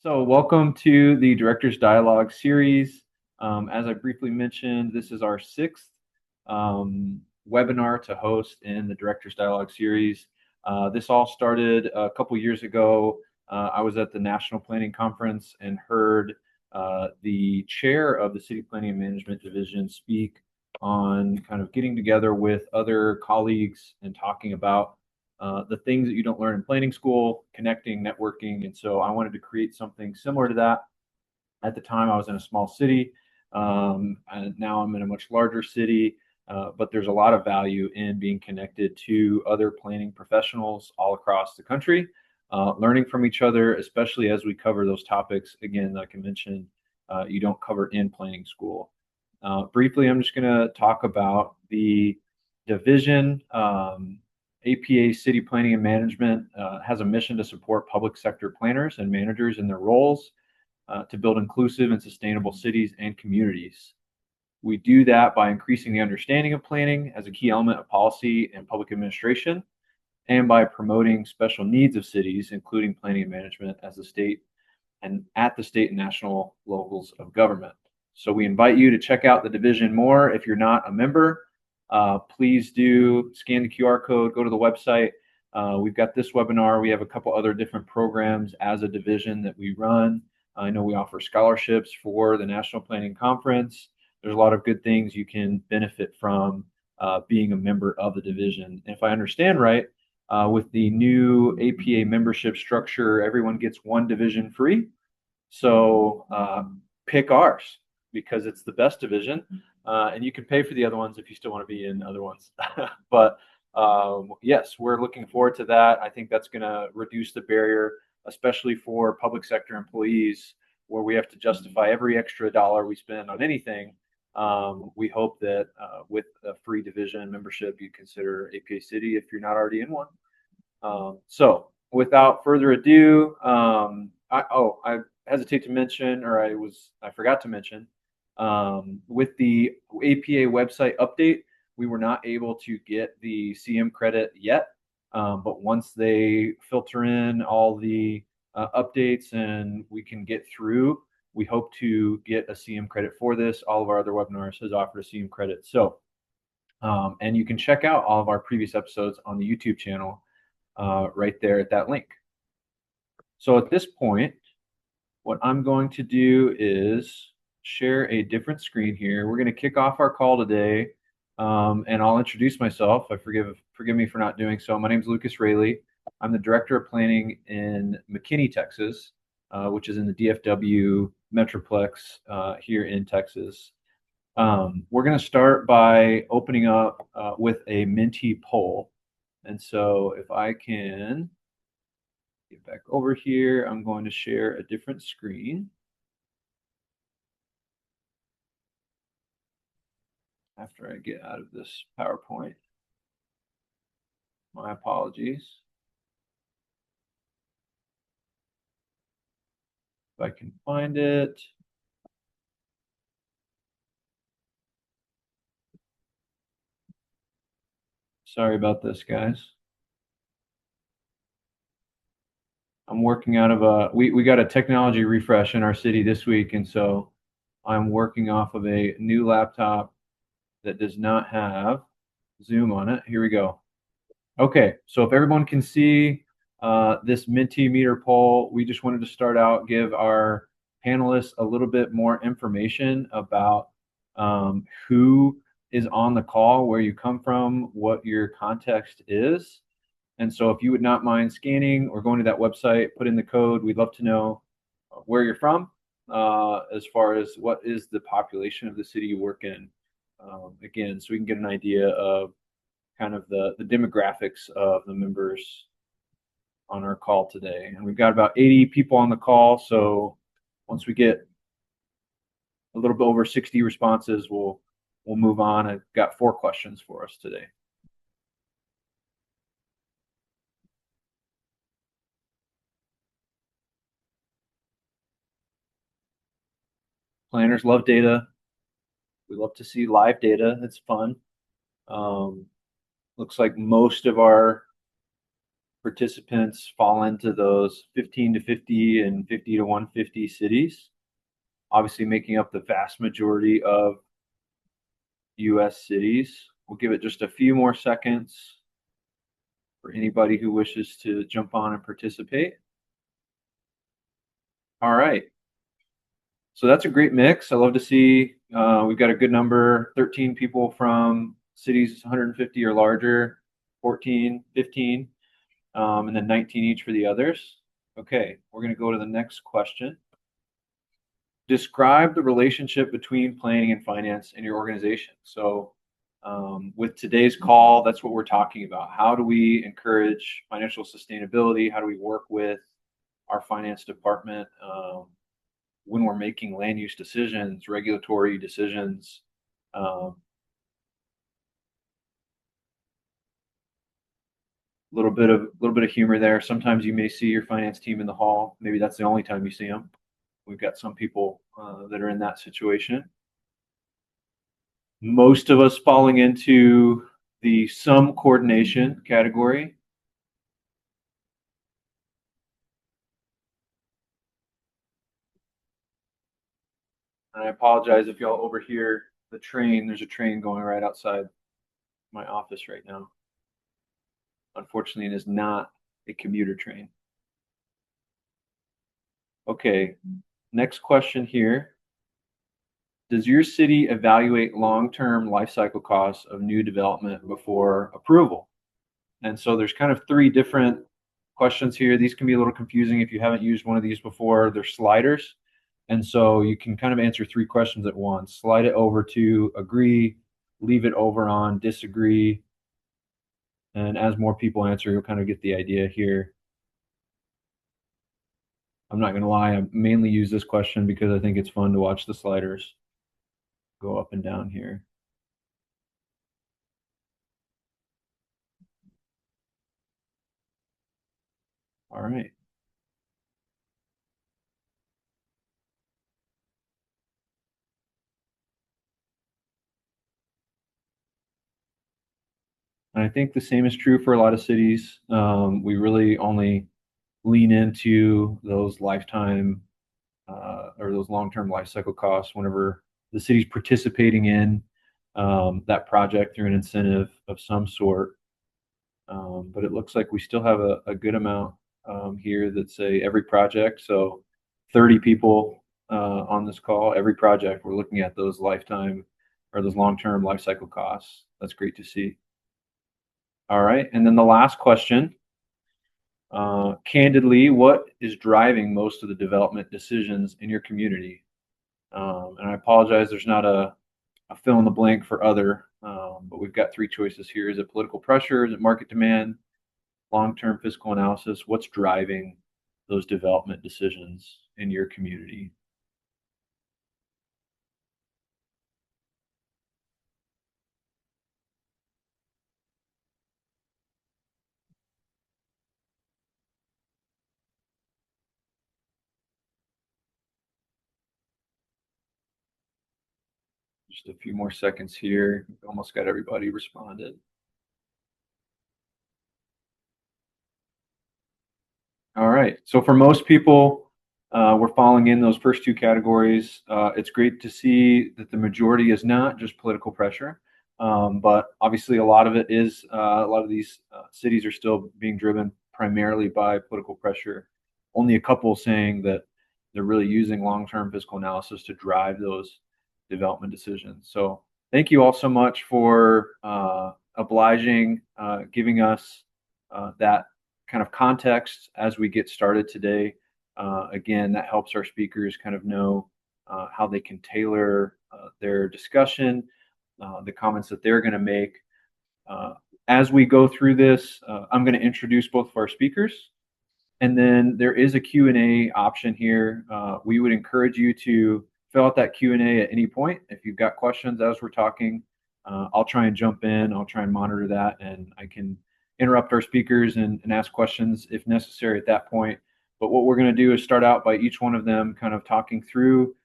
So, welcome to the Directors Dialogue series. As I briefly mentioned, this is our sixth webinar to host in the Directors Dialogue series. This all started a couple years ago. I was at the National Planning Conference and heard the chair of the City Planning and Management Division speak on kind of getting together with other colleagues and talking about the things that you don't learn in planning school, connecting, networking. And so I wanted to create something similar to that. At the time, I was in a small city, and now I'm in a much larger city. But there's a lot of value in being connected to other planning professionals all across the country, learning from each other, especially as we cover those topics, again, like I mentioned, you don't cover in planning school. Briefly, I'm just going to talk about the division. APA City Planning and Management has a mission to support public sector planners and managers in their roles to build inclusive and sustainable cities and communities. We do that by increasing the understanding of planning as a key element of policy and public administration, and by promoting special needs of cities, including planning and management as the state and at the state and national levels of government. So we invite you to check out the division more. If you're not a member, please do scan the QR code, go to the website. We've got this webinar. We have a couple other different programs as a division that we run. I know we offer scholarships for the National Planning Conference. There's a lot of good things you can benefit from being a member of the division. And if I understand right, with the new APA membership structure, everyone gets one division free. So pick ours because it's the best division. And you can pay for the other ones if you still want to be in other ones. But yes, we're looking forward to that. I think that's going to reduce the barrier, especially for public sector employees, where we have to justify every extra dollar we spend on anything. We hope that with a free division membership, you consider APA City if you're not already in one. So without further ado, I hesitate to mention, or I forgot to mention, with the APA website update, we were not able to get the CM credit yet. But once they filter in all the updates and we can get through, we hope to get a CM credit for this. All of our other webinars has offered a CM credit. So, and you can check out all of our previous episodes on the YouTube channel right there at that link. So at this point, what I'm going to do is share a different screen here. We're going to kick off our call today, and I'll introduce myself. Forgive me for not doing so. My name is Lucas Raley. I'm the Director of Planning in McKinney, Texas, which is in the DFW Metroplex here in Texas. We're going to start by opening up with a Menti poll. And so if I can get back over here, I'm going to share a different screen. After I get out of this PowerPoint. My apologies. If I can find it. Sorry about this, guys. I'm working out of we got a technology refresh in our city this week, and so I'm working off of a new laptop that does not have Zoom on it. Here we go. Okay, so if everyone can see this Mentimeter poll, we just wanted to start out, give our panelists a little bit more information about who is on the call, where you come from, what your context is. And so if you would not mind scanning or going to that website, put in the code, we'd love to know where you're from, as far as what is the population of the city you work in. Again, so we can get an idea of kind of the demographics of the members on our call today. And we've got about 80 people on the call. So once we get a little bit over 60 responses, we'll move on. I've got 4 questions for us today. Planners love data. We love to see live data. It's fun. Looks like most of our participants fall into those 15 to 50 and 50 to 150 cities, obviously making up the vast majority of US cities. We'll give it just a few more seconds for anybody who wishes to jump on and participate. All right. So that's a great mix. I love to see we've got a good number, 13 people from cities 150 or larger, 14, 15, and then 19 each for the others. Okay, we're going to go to the next question. Describe the relationship between planning and finance in your organization. So with today's call, that's what we're talking about. How do we encourage financial sustainability? How do we work with our finance department when we're making land use decisions, regulatory decisions? Little bit of humor there. Sometimes you may see your finance team in the hall. Maybe that's the only time you see them. We've got some people that are in that situation. Most of us falling into the some coordination category. And I apologize if y'all overhear the train. There's a train going right outside my office right now. Unfortunately, it is not a commuter train. Okay, next question here. Does your city evaluate long-term life cycle costs of new development before approval? And so there's kind of three different questions here. These can be a little confusing if you haven't used one of these before. They're sliders. And so you can kind of answer three questions at once. Slide it over to agree, leave it over on disagree. And as more people answer, you'll kind of get the idea here. I'm not going to lie, I mainly use this question because I think it's fun to watch the sliders go up and down here. All right. And I think the same is true for a lot of cities. We really only lean into those lifetime or those long-term life cycle costs whenever the city's participating in that project through an incentive of some sort. But it looks like we still have a good amount here that say every project. So 30 people on this call, every project, we're looking at those lifetime or those long-term life cycle costs. That's great to see. All right. And then the last question, candidly, what is driving most of the development decisions in your community? And I apologize, there's not a fill in the blank for other, but we've got three choices here. Is it political pressure? Is it market demand? Long-term fiscal analysis? What's driving those development decisions in your community? Just a few more seconds here. Almost got everybody responded. All right. So for most people, we're falling in those first two categories. It's great to see that the majority is not just political pressure, but obviously a lot of it is, a lot of these cities are still being driven primarily by political pressure. Only a couple saying that they're really using long-term fiscal analysis to drive those development decisions. So thank you all so much for obliging, giving us that kind of context as we get started today. Again, that helps our speakers kind of know how they can tailor their discussion, the comments that they're going to make. As we go through this, I'm going to introduce both of our speakers, and then there is a Q&A option here. We would encourage you to fill out that Q&A at any point. If you've got questions as we're talking, I'll try and jump in. I'll try and monitor that, and I can interrupt our speakers and ask questions if necessary at that point. But what we're going to do is start out by each one of them kind of talking through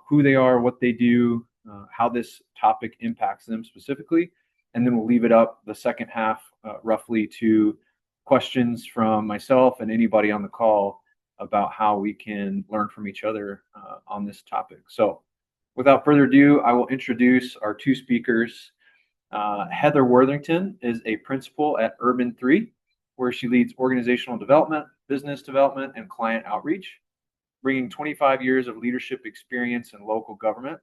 who they are, what they do, how this topic impacts them specifically, and then we'll leave it up the second half roughly to questions from myself and anybody on the call about how we can learn from each other on this topic. So without further ado, I will introduce our two speakers. Heather Worthington is a principal at Urban 3, where she leads organizational development, business development, and client outreach, bringing 25 years of leadership experience in local government.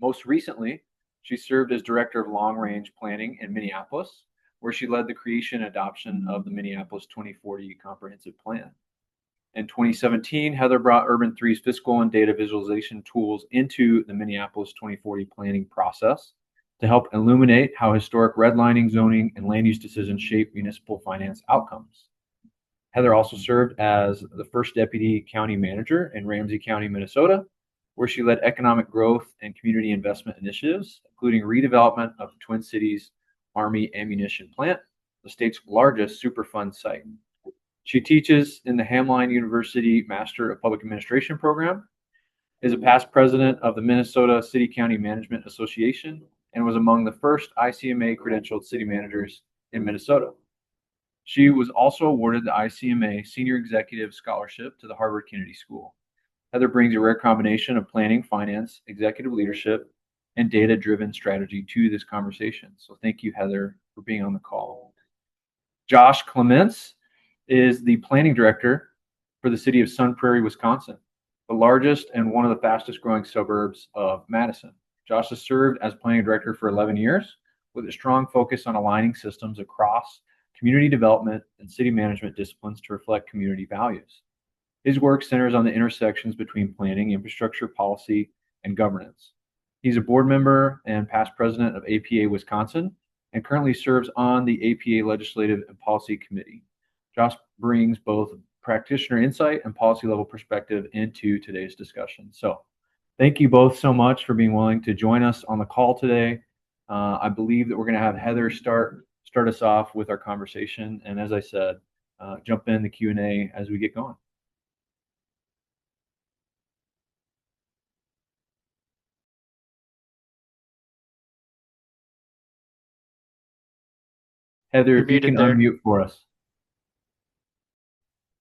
Most recently, she served as director of long-range planning in Minneapolis, where she led the creation and adoption of the Minneapolis 2040 Comprehensive Plan. In 2017, Heather brought Urban 3's fiscal and data visualization tools into the Minneapolis 2040 planning process to help illuminate how historic redlining, zoning, and land use decisions shape municipal finance outcomes. Heather also served as the first deputy county manager in Ramsey County, Minnesota, where she led economic growth and community investment initiatives, including redevelopment of the Twin Cities Army Ammunition Plant, the state's largest Superfund site. She teaches in the Hamline University Master of Public Administration program, is a past president of the Minnesota City County Management Association, and was among the first ICMA credentialed city managers in Minnesota. She was also awarded the ICMA Senior Executive Scholarship to the Harvard Kennedy School. Heather brings a rare combination of planning, finance, executive leadership, and data-driven strategy to this conversation. So thank you, Heather, for being on the call. Josh Clements is the planning director for the City of Sun Prairie, Wisconsin, the largest and one of the fastest growing suburbs of Madison. Josh has served as planning director for 11 years with a strong focus on aligning systems across community development and city management disciplines to reflect community values. His work centers on the intersections between planning, infrastructure, policy, and governance. He's a board member and past president of APA Wisconsin and currently serves on the APA Legislative and Policy Committee. Josh brings both practitioner insight and policy level perspective into today's discussion. So thank you both so much for being willing to join us on the call today. I believe that we're going to have Heather start us off with our conversation. And as I said, jump in the Q&A as we get going. Heather, if you can unmute for us.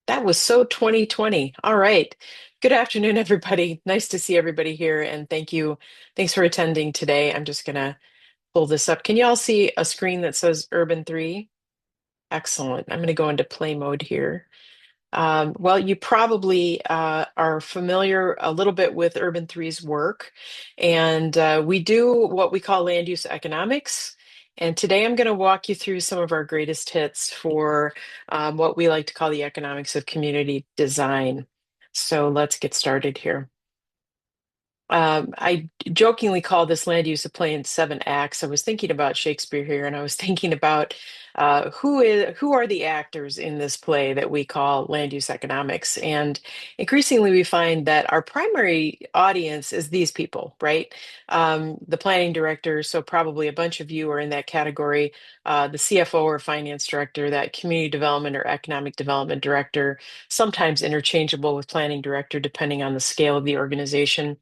That was so 2020. All right. Good afternoon, everybody. Nice to see everybody here, and thank you. Thanks for attending today. I'm just gonna pull this up. Can you all see a screen that says Urban 3? Excellent. I'm gonna go into play mode here. Well, you probably are familiar a little bit with Urban 3's work, and we do what we call land use economics. And today I'm going to walk you through some of our greatest hits for what we like to call the economics of community design. So let's get started here. I jokingly call this land use a play in seven acts. I was thinking about Shakespeare here, and I was thinking about who are the actors in this play that we call land use economics. And increasingly, we find that our primary audience is these people, right? The planning director, so probably a bunch of you are in that category. The CFO or finance director, that community development or economic development director, sometimes interchangeable with planning director, depending on the scale of the organization,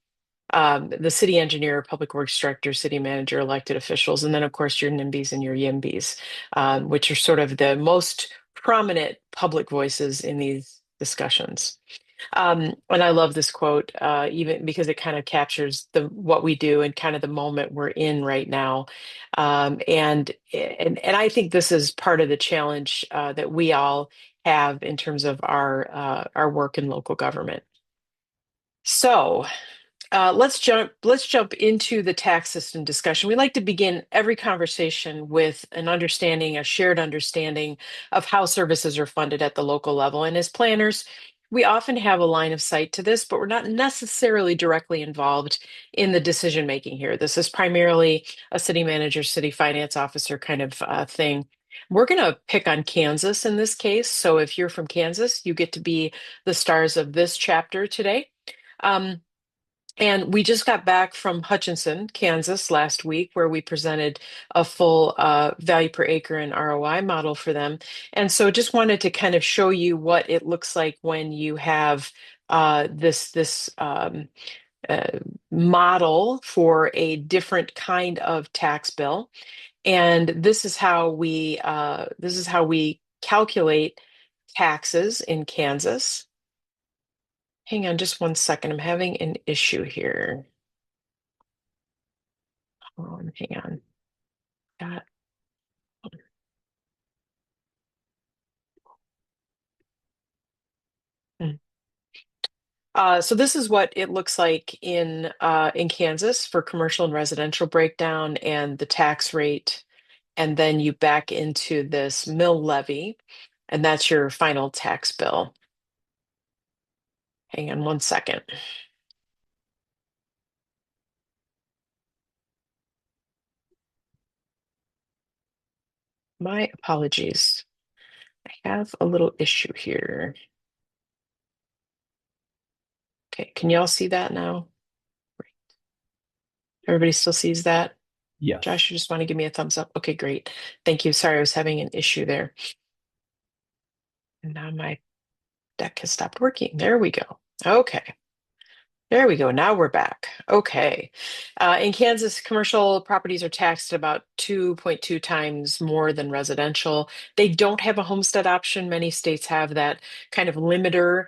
the city engineer, public works director, city manager, elected officials, and then of course your NIMBYs and your YIMBYs, which are sort of the most prominent public voices in these discussions. And I love this quote, even because it kind of captures what we do and kind of the moment we're in right now. And I think this is part of the challenge that we all have in terms of our work in local government. So let's jump into the tax system discussion. We like to begin every conversation with an understanding, a shared understanding of how services are funded at the local level. And as planners, we often have a line of sight to this, but we're not necessarily directly involved in the decision making here. This is primarily a city manager, city finance officer kind of thing. We're going to pick on Kansas in this case. So if you're from Kansas, you get to be the stars of this chapter today. And we just got back from Hutchinson, Kansas last week, where we presented a full value per acre and ROI model for them. And so just wanted to kind of show you what it looks like when you have this model for a different kind of tax bill. And this is how we calculate taxes in Kansas. Hang on just one second. I'm having an issue here. Hang on. Got- hmm. So this is what it looks like in Kansas for commercial and residential breakdown and the tax rate, and then you back into this mill levy, and that's your final tax bill. Hang on one second. My apologies. I have a little issue here. Okay, can y'all see that now? Everybody still sees that? Yes. Josh, you just want to give me a thumbs up? Okay, great. Thank you. Sorry, I was having an issue there. And now my deck has stopped working. There we go. Okay. There we go. Now we're back. Okay. In Kansas, commercial properties are taxed about 2.2 times more than residential. They don't have a homestead option. Many states have that kind of limiter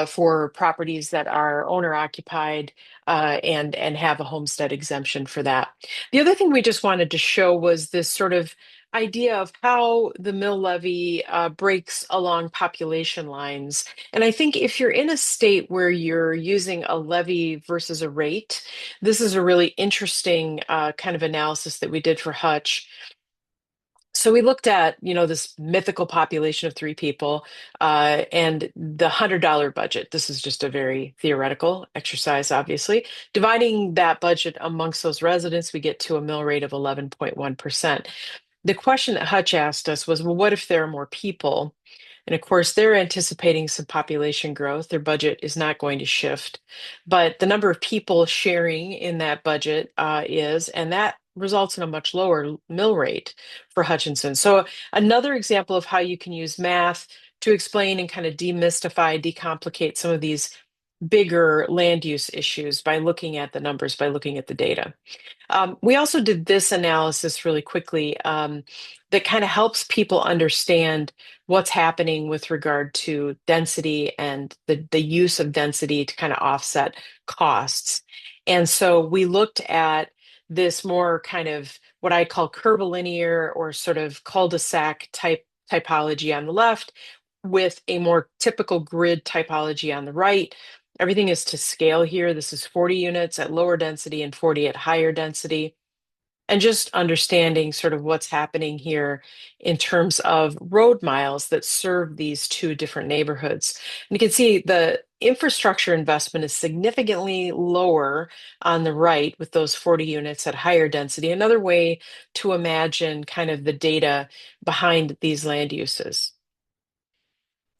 for properties that are owner occupied and have a homestead exemption for that. The other thing we just wanted to show was this sort of idea of how the mill levy breaks along population lines. And I think if you're in a state where you're using a levy versus a rate, this is a really interesting kind of analysis that we did for Hutch. So we looked at, this mythical population of three people and the $100 budget. This is just a very theoretical exercise, obviously. Dividing that budget amongst those residents, we get to a mill rate of 11.1%. The question that Hutch asked us was, well, what if there are more people? And of course, they're anticipating some population growth. Their budget is not going to shift, but the number of people sharing in that budget and that results in a much lower mill rate for Hutchinson. So, another example of how you can use math to explain and kind of demystify, decomplicate some of these bigger land use issues by looking at the numbers, by looking at the data. We also did this analysis really quickly that kind of helps people understand what's happening with regard to density and the use of density to kind of offset costs. And so we looked at this more kind of what I call curvilinear or sort of cul-de-sac type typology on the left with a more typical grid typology on the right. Everything is to scale here. This is 40 units at lower density and 40 at higher density. And just understanding sort of what's happening here in terms of road miles that serve these two different neighborhoods. And you can see the infrastructure investment is significantly lower on the right with those 40 units at higher density. Another way to imagine kind of the data behind these land uses.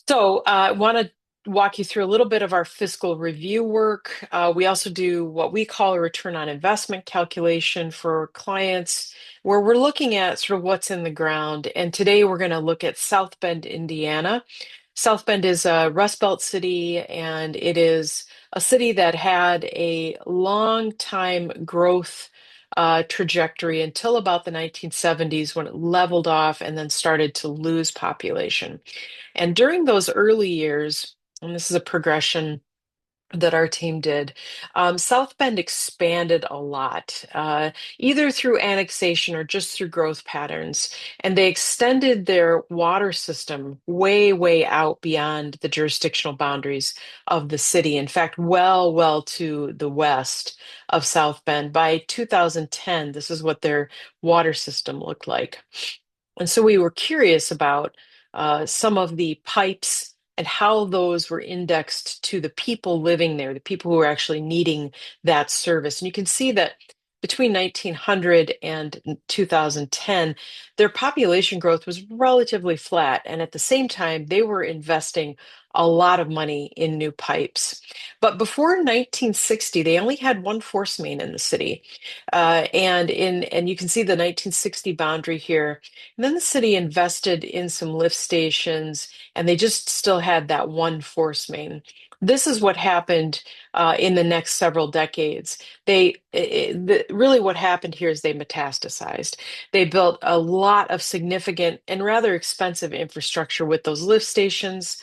So I want to walk you through a little bit of our fiscal review work. We also do what we call a return on investment calculation for clients, where we're looking at sort of what's in the ground. And today we're going to look at South Bend, Indiana. South Bend is a Rust Belt city, and it is a city that had a long time growth trajectory until about the 1970s when it leveled off and then started to lose population. And during those early years, and this is a progression that our team did, South Bend expanded a lot, either through annexation or just through growth patterns. And they extended their water system way, way out beyond the jurisdictional boundaries of the city. In fact, well to the west of South Bend. By 2010, this is what their water system looked like. And so we were curious about some of the pipes and how those were indexed to the people living there, the people who were actually needing that service. And you can see that between 1900 and 2010, their population growth was relatively flat. And at the same time, they were investing a lot of money in new pipes. But before 1960, they only had one force main in the city. And you can see the 1960 boundary here. And then the city invested in some lift stations, and they just still had that one force main. this is what happened in the next several decades. Really what happened here is they metastasized. They built a lot of significant and rather expensive infrastructure with those lift stations,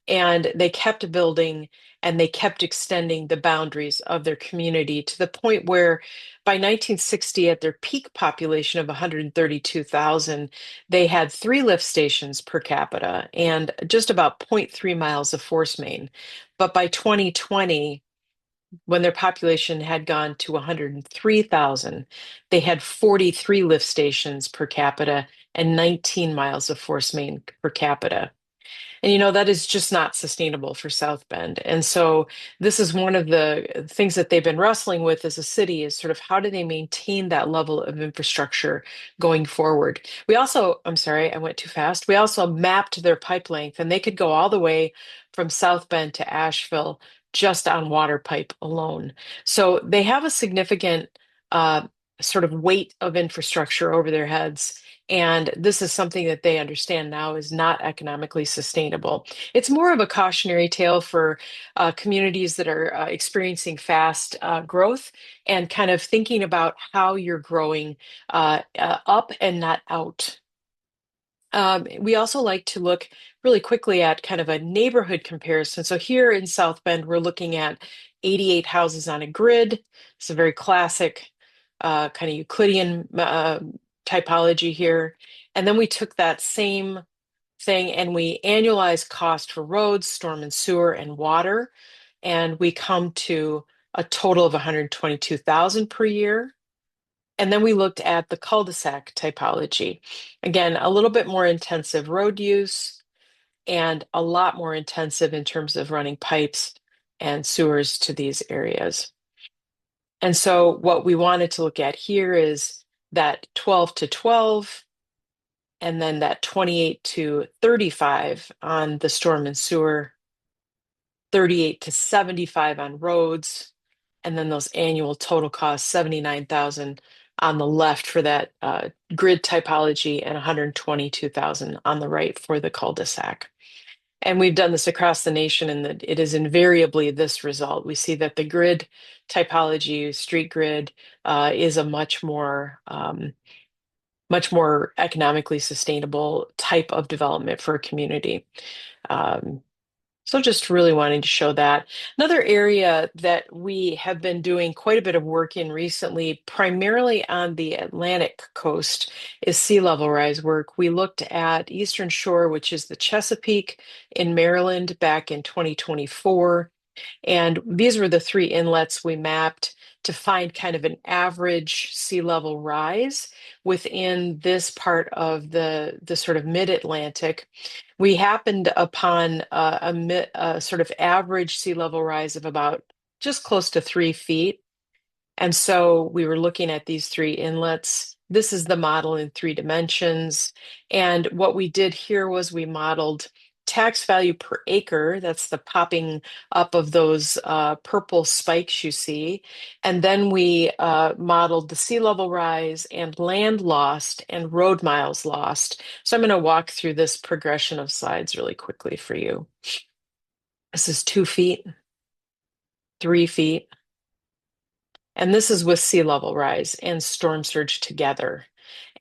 and they kept building and they kept extending the boundaries of their community to the point where by 1960, at their peak population of 132,000, they had three lift stations per capita and just about zero point 0.3 miles of force main. But by 2020, when their population had gone to 103,000, they had 43 lift stations per capita and 19 miles of force main per capita. And that is just not sustainable for South Bend. And so this is one of the things that they've been wrestling with as a city is sort of how do they maintain that level of infrastructure going forward. I'm sorry, I went too fast. We also mapped their pipe length and they could go all the way from South Bend to Asheville just on water pipe alone. So they have a significant uh, sort of weight of infrastructure over their heads. And this is something that they understand now is not economically sustainable. It's more of a cautionary tale for communities that are experiencing fast growth and kind of thinking about how you're growing up and not out. We also like to look really quickly at kind of a neighborhood comparison. So here in South Bend, we're looking at 88 houses on a grid. It's a very classic kind of Euclidean typology here. And then we took that same thing and we annualized cost for roads, storm and sewer, and water. And we come to a total of 122,000 per year. And then we looked at the cul-de-sac typology. Again, a little bit more intensive road use and a lot more intensive in terms of running pipes and sewers to these areas. And so what we wanted to look at here is that 12 to 12 and then that 28 to 35 on the storm and sewer, 38 to 75 on roads, and then those annual total costs, 79,000 on the left for that grid typology and 122,000 on the right for the cul-de-sac. And we've done this across the nation, and that it is invariably this result. We see that the grid typology, street grid, is a much more economically sustainable type of development for a community. Um, so just really wanting to show that. Another area that we have been doing quite a bit of work in recently, primarily on the Atlantic coast, is sea level rise work. We looked at Eastern Shore, which is the Chesapeake in Maryland back in 2024. And these were the three inlets we mapped to find kind of an average sea level rise within this part of the sort of mid-Atlantic. We happened upon a sort of average sea level rise of about just close to 3 feet. And so we were looking at these three inlets. This is the model in 3 dimensions. And what we did here was we modeled tax value per acre. That's the popping up of those purple spikes you see. And then we modeled the sea level rise and land lost and road miles lost. So I'm going to walk through this progression of slides really quickly for you. This is 2 feet, 3 feet. And this is with sea level rise and storm surge together.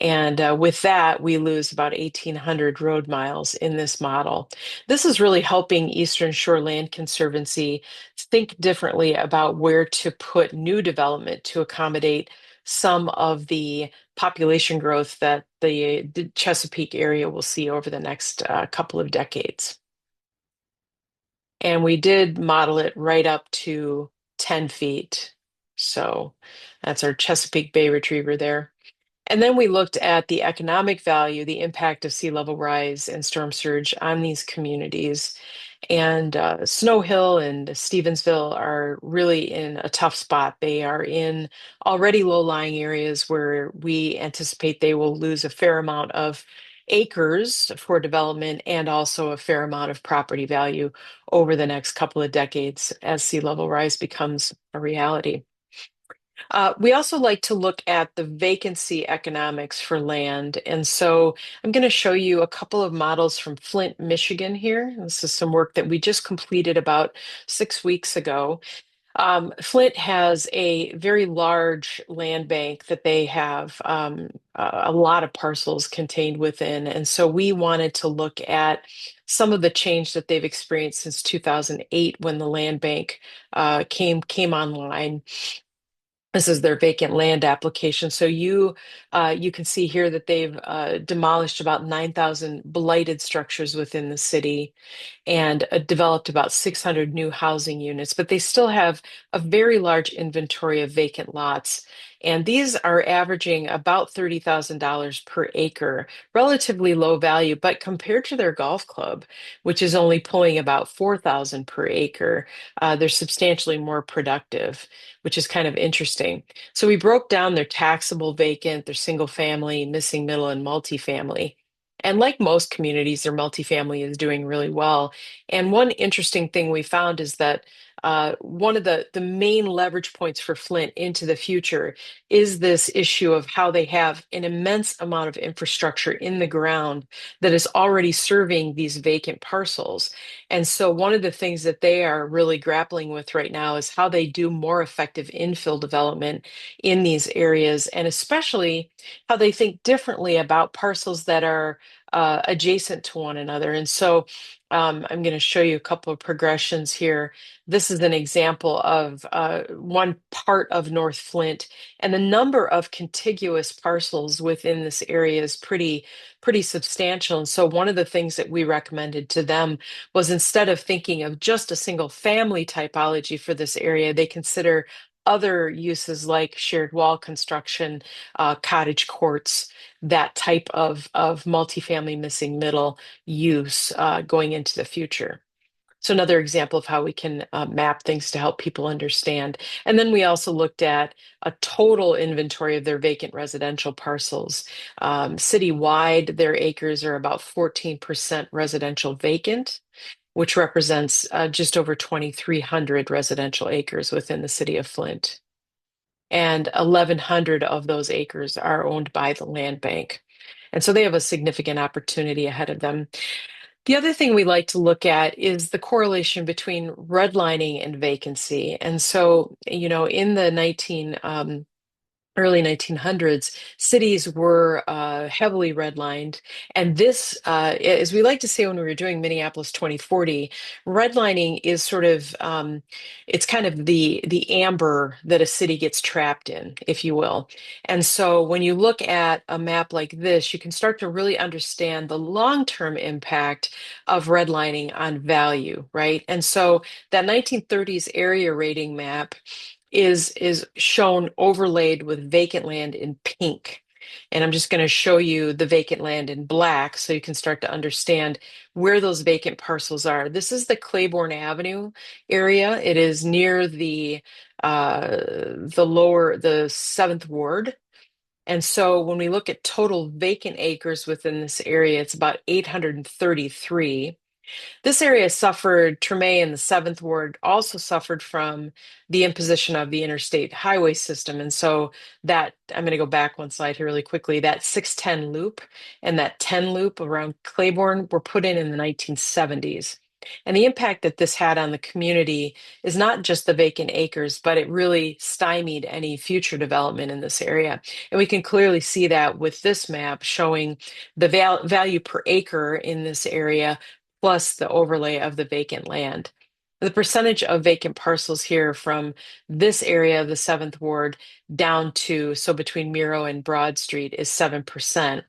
And with that, we lose about 1,800 road miles in this model. This is really helping Eastern Shore Land Conservancy think differently about where to put new development to accommodate some of the population growth that the Chesapeake area will see over the next couple of decades. And we did model it right up to 10 feet. So that's our Chesapeake Bay retriever there. And then we looked at the economic value, the impact of sea level rise and storm surge on these communities. And Snow Hill and Stevensville are really in a tough spot. They are in already low-lying areas where we anticipate they will lose a fair amount of acres for development and also a fair amount of property value over the next couple of decades as sea level rise becomes a reality. We also like to look at the vacancy economics for land. And so I'm going to show you a couple of models from Flint, Michigan here. This is some work that we just completed about 6 weeks ago. Flint has a very large land bank that they have a lot of parcels contained within. And so we wanted to look at some of the change that they've experienced since 2008 when the land bank came online. This is their vacant land application. So you can see here that they've demolished about 9,000 blighted structures within the city and developed about 600 new housing units, but they still have a very large inventory of vacant lots. And these are averaging about $30,000 per acre, relatively low value, but compared to their golf club, which is only pulling about 4,000 per acre, they're substantially more productive, which is kind of interesting. So we broke down their taxable vacant, their single family, missing middle, and multifamily. And like most communities, their multifamily is doing really well. And one interesting thing we found is that one of the main leverage points for Flint into the future is this issue of how they have an immense amount of infrastructure in the ground that is already serving these vacant parcels. And so one of the things that they are really grappling with right now is how they do more effective infill development in these areas, and especially how they think differently about parcels that are adjacent to one another. And so I'm going to show you a couple of progressions here. This is an example of one part of North Flint, and the number of contiguous parcels within this area is pretty substantial. And so one of the things that we recommended to them was, instead of thinking of just a single family typology for this area, they consider other uses like shared wall construction, cottage courts, that type of multifamily missing middle use going into the future. So another example of how we can map things to help people understand. And then we also looked at a total inventory of their vacant residential parcels. Citywide, their acres are about 14% residential vacant, which represents just over 2,300 residential acres within the city of Flint. And 1,100 of those acres are owned by the land bank. And so they have a significant opportunity ahead of them. The other thing we like to look at is the correlation between redlining and vacancy. And so, in the early 1900s, cities were heavily redlined. And this, as we like to say when we were doing Minneapolis 2040, redlining is sort of, it's kind of the amber that a city gets trapped in, if you will. And so when you look at a map like this, you can start to really understand the long-term impact of redlining on value, right? And so that 1930s area rating map is shown overlaid with vacant land in pink. And I'm just going to show you the vacant land in black so you can start to understand where those vacant parcels are. This is the Claiborne Avenue area. It is near the Seventh Ward. And so when we look at total vacant acres within this area, it's about 833. This area suffered, Treme in the Seventh Ward also suffered from the imposition of the interstate highway system. And so I'm going to go back one slide here really quickly. That 610 loop and that 10 loop around Claiborne were put in the 1970s. And the impact that this had on the community is not just the vacant acres, but it really stymied any future development in this area. And we can clearly see that with this map showing the value per acre in this area plus the overlay of the vacant land. The percentage of vacant parcels here from this area of the Seventh Ward down to, so between Miro and Broad Street, is 7%.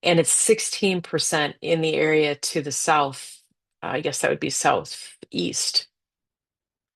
And it's 16% in the area to the south. I guess that would be southeast,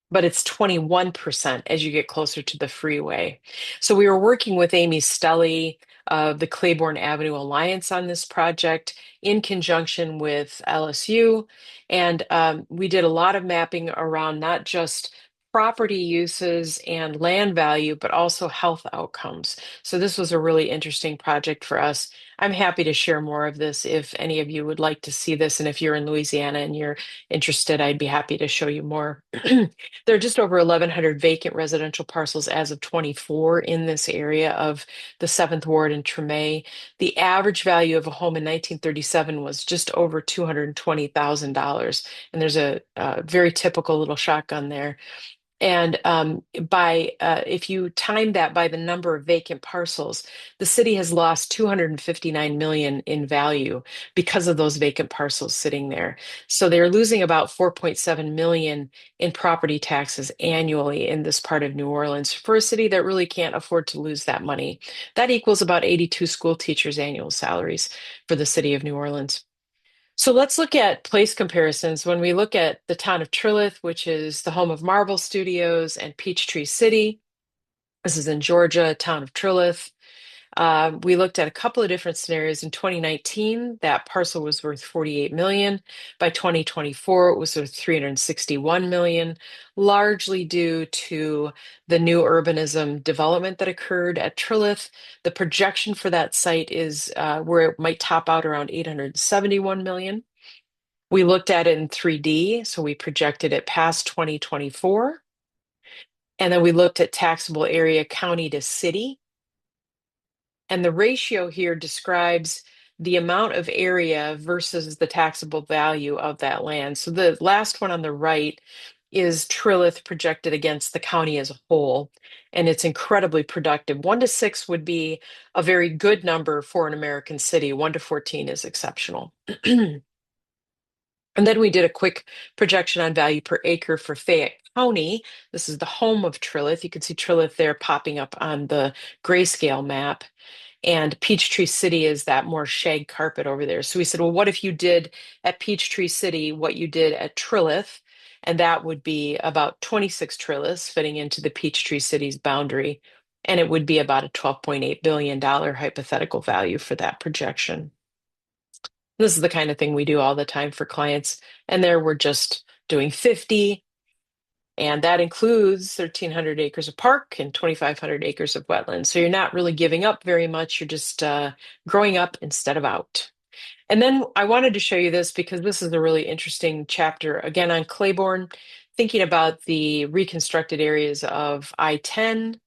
but it's 21% as you get closer to the freeway. So we were working with Amy Stelly of the Claiborne Avenue Alliance on this project in conjunction with LSU. And we did a lot of mapping around not just property uses and land value, but also health outcomes. So this was a really interesting project for us. I'm happy to share more of this if any of you would like to see this. And if you're in Louisiana and you're interested, I'd be happy to show you more. There are just over 1,100 vacant residential parcels as of 24 in this area of the 7th Ward in Tremay. The average value of a home in 1937 was just over $220,000. And there's a very typical little shotgun there. And by if you time that by the number of vacant parcels, the city has lost 259 million in value because of those vacant parcels sitting there. So they're losing about 4.7 million in property taxes annually in this part of New Orleans for a city that really can't afford to lose that money. That equals about 82 school teachers' annual salaries for the city of New Orleans. So let's look at place comparisons. When we look at the town of Trilith, which is the home of Marvel Studios and Peachtree City, this is in Georgia, town of Trilith. We looked at a couple of different scenarios. In 2019, that parcel was worth 48 million. By 2024, it was worth 361 million, largely due to the new urbanism development that occurred at Trilith. The projection for that site is where it might top out around 871 million. We looked at it in 3D, so we projected it past 2024. And then we looked at taxable area county to city. And the ratio here describes the amount of area versus the taxable value of that land. So the last one on the right is Trilith projected against the county as a whole. And it's incredibly productive. 1 to 6 would be a very good number for an American city. 1 to 14 is exceptional. And then we did a quick projection on value per acre for Fayette County. This is the home of Trilith. You can see Trilith there popping up on the grayscale map. And Peachtree City is that more shag carpet over there. So we said, well, what if you did at Peachtree City what you did at Trilith? And that would be about 26 triliths fitting into the Peachtree City's boundary. And it would be about a $12.8 billion hypothetical value for that projection. This is the kind of thing we do all the time for clients. And there we're just doing 50, and that includes 1,300 acres of park and 2,500 acres of wetlands. So you're not really giving up very much. You're just growing up instead of out. And then I wanted to show you this because this is a really interesting chapter, again, on Claiborne, thinking about the reconstructed areas of I-10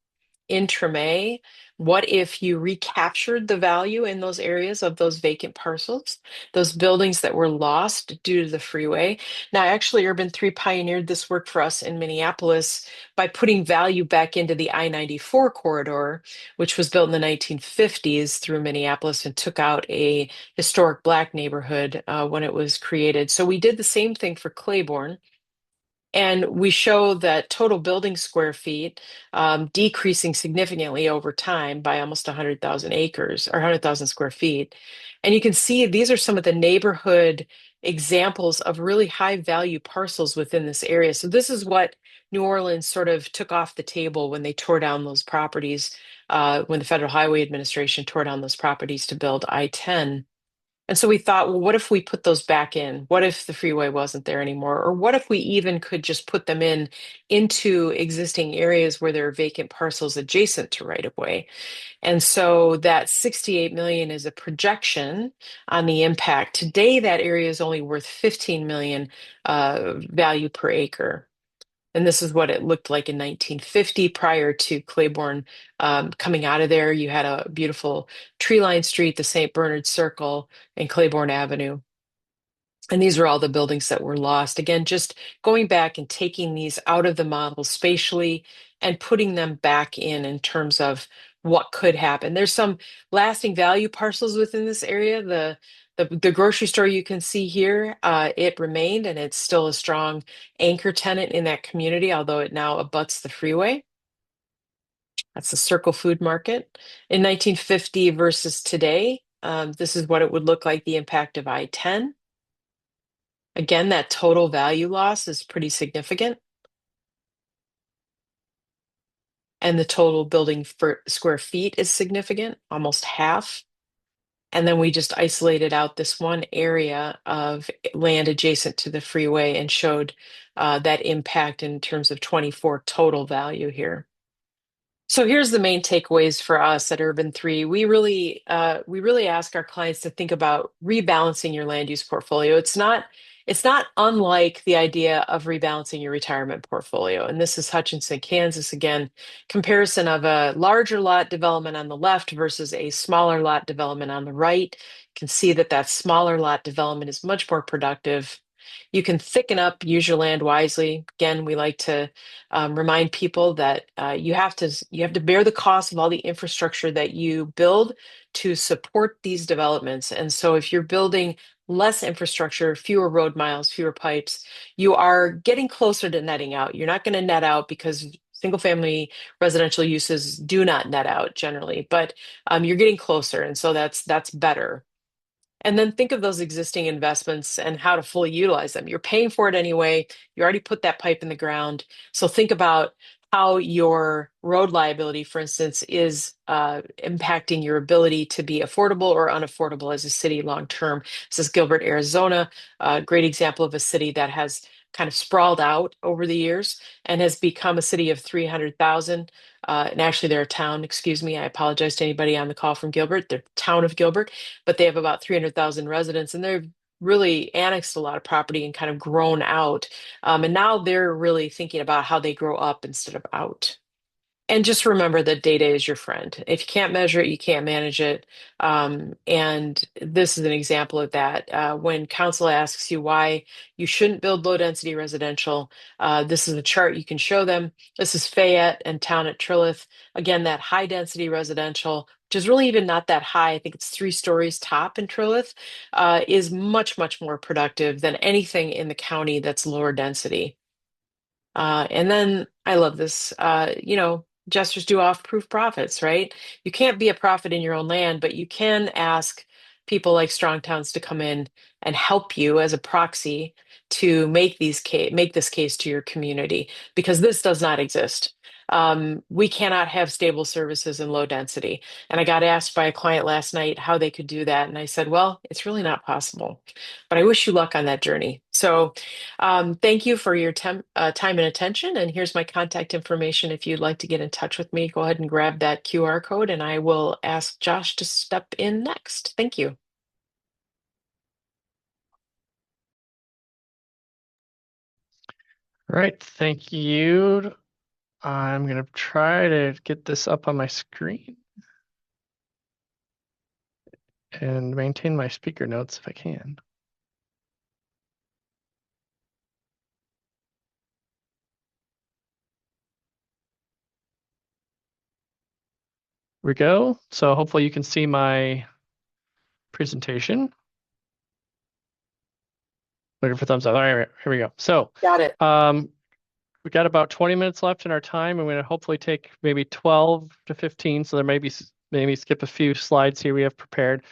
in Tremay. What if you recaptured the value in those areas of those vacant parcels, those buildings that were lost due to the freeway? Now, actually, Urban 3 pioneered this work for us in Minneapolis by putting value back into the I-94 corridor, which was built in the 1950s through Minneapolis and took out a historic Black neighborhood when it was created. So we did the same thing for Claiborne. And we show that total building square feet decreasing significantly over time by almost 100,000 acres or 100,000 square feet. And you can see these are some of the neighborhood examples of really high value parcels within this area. So this is what New Orleans sort of took off the table when they tore down those properties, when the Federal Highway Administration tore down those properties to build I-10. And so we thought, well, what if we put those back in? What if the freeway wasn't there anymore? Or what if we even could just put them in into existing areas where there are vacant parcels adjacent to right of way? And so that 68 million is a projection on the impact. Today, that area is only worth 15 million value per acre. And this is what it looked like in 1950 prior to Claiborne coming out of there. You had a beautiful tree-lined street, the St. Bernard Circle and Claiborne Avenue. And these are all the buildings that were lost. Again, just going back and taking these out of the model spatially and putting them back in terms of what could happen. There's some lasting value parcels within this area. The grocery store you can see here, it remained, and it's still a strong anchor tenant in that community, although it now abuts the freeway. That's the Circle Food Market. In 1950 versus today, this is what it would look like, the impact of I-10. Again, that total value loss is pretty significant. And the total building for square feet is significant, almost half. And then we just isolated out this one area of land adjacent to the freeway and showed that impact in terms of 24 total value here. So here's the main takeaways for us at Urban 3. We really ask our clients to think about rebalancing your land use portfolio. It's not unlike the idea of rebalancing your retirement portfolio. And this is Hutchinson, Kansas again, comparison of a larger lot development on the left versus a smaller lot development on the right. You can see that that smaller lot development is much more productive. You can thicken up, use your land wisely. Again, we like to remind people that you have to bear the cost of all the infrastructure that you build to support these developments. And so, if you're building less infrastructure, fewer road miles, fewer pipes, you are getting closer to netting out. You're not going to net out because single family residential uses do not net out generally, but you're getting closer, and so that's better. And then think of those existing investments and how to fully utilize them. You're paying for it anyway. You already put that pipe in the ground. So think about how your road liability, for instance, is impacting your ability to be affordable or unaffordable as a city long term. This is Gilbert, Arizona, a great example of a city that has kind of sprawled out over the years and has become a city of 300,000. And actually, they're a town, excuse me. I apologize to anybody on the call from Gilbert. They're town of Gilbert, but they have about 300,000 residents and they've really annexed a lot of property and kind of grown out. And now they're really thinking about how they grow up instead of out. And just remember that data is your friend. If you can't measure it, you can't manage it. And this is an example of that. When council asks you why you shouldn't build low density residential, this is a chart you can show them. This is Fayette and town at Trilith. Again, that high density residential, which is really even not that high. I think it's 3 stories top in Trilith, is much, much more productive than anything in the county that's lower density. And then I love this, gestures do off-proof profits, right? You can't be a prophet in your own land, but you can ask people like Strong Towns to come in and help you as a proxy to make this case to your community because this does not exist. We cannot have stable services in low density. And I got asked by a client last night how they could do that. And I said, well, it's really not possible, but I wish you luck on that journey. So thank you for your time and attention. And here's my contact information. If you'd like to get in touch with me, go ahead and grab that QR code and I will ask Josh to step in next. Thank you. All right, thank you. I'm going to try to get this up on my screen and maintain my speaker notes if I can. Here we go. So hopefully you can see my presentation. Looking for thumbs up. All right, here we go. So Got it. we got about 20 minutes left in our time. I'm going to hopefully take maybe 12 to 15. So there may be maybe skip a few slides here we have prepared.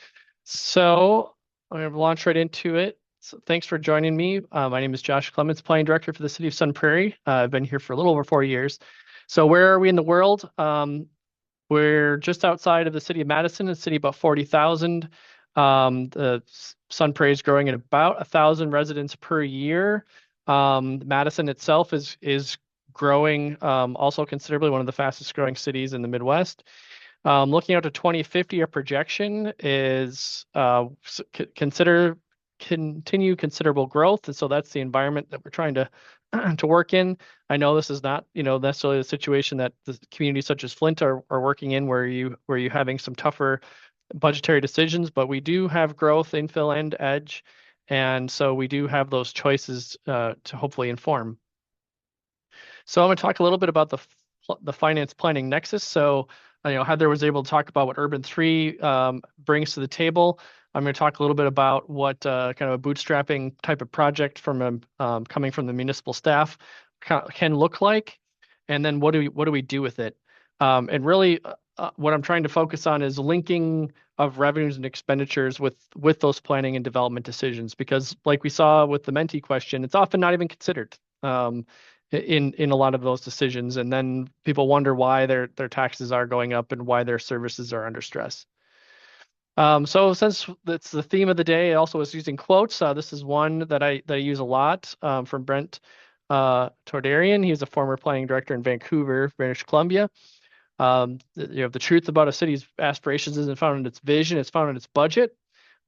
So I'm going to launch right into it. So thanks for joining me. My name is Josh Clements, Planning Director for the City of Sun Prairie. I've been here for a little over 4 years. So where are we in the world? We're just outside of the city of Madison, a city about 40,000. The Sun Prairie is growing at about 1,000 residents per year. Madison itself is growing also considerably, one of the fastest growing cities in the Midwest. Looking out to 2050, our projection is continue considerable growth, and so that's the environment that we're trying to to work in. I know this is not, necessarily the situation that the communities such as Flint are working in, where you having some tougher budgetary decisions, but we do have growth, infill, and edge, and so we do have those choices to hopefully inform. So I'm going to talk a little bit about the finance planning nexus. So Heather was able to talk about what Urban 3 brings to the table. I'm going to talk a little bit about what kind of a bootstrapping type of project from coming from the municipal staff can look like, and then what do we do with it? And really, what I'm trying to focus on is linking of revenues and expenditures with those planning and development decisions, because like we saw with the Menti question, it's often not even considered in a lot of those decisions, and then people wonder why their taxes are going up and why their services are under stress. So since it's the theme of the day, I also was using quotes. This is one that I use a lot from Brent Tordarian. He's a former planning director in Vancouver, British Columbia. The truth about a city's aspirations isn't found in its vision; it's found in its budget.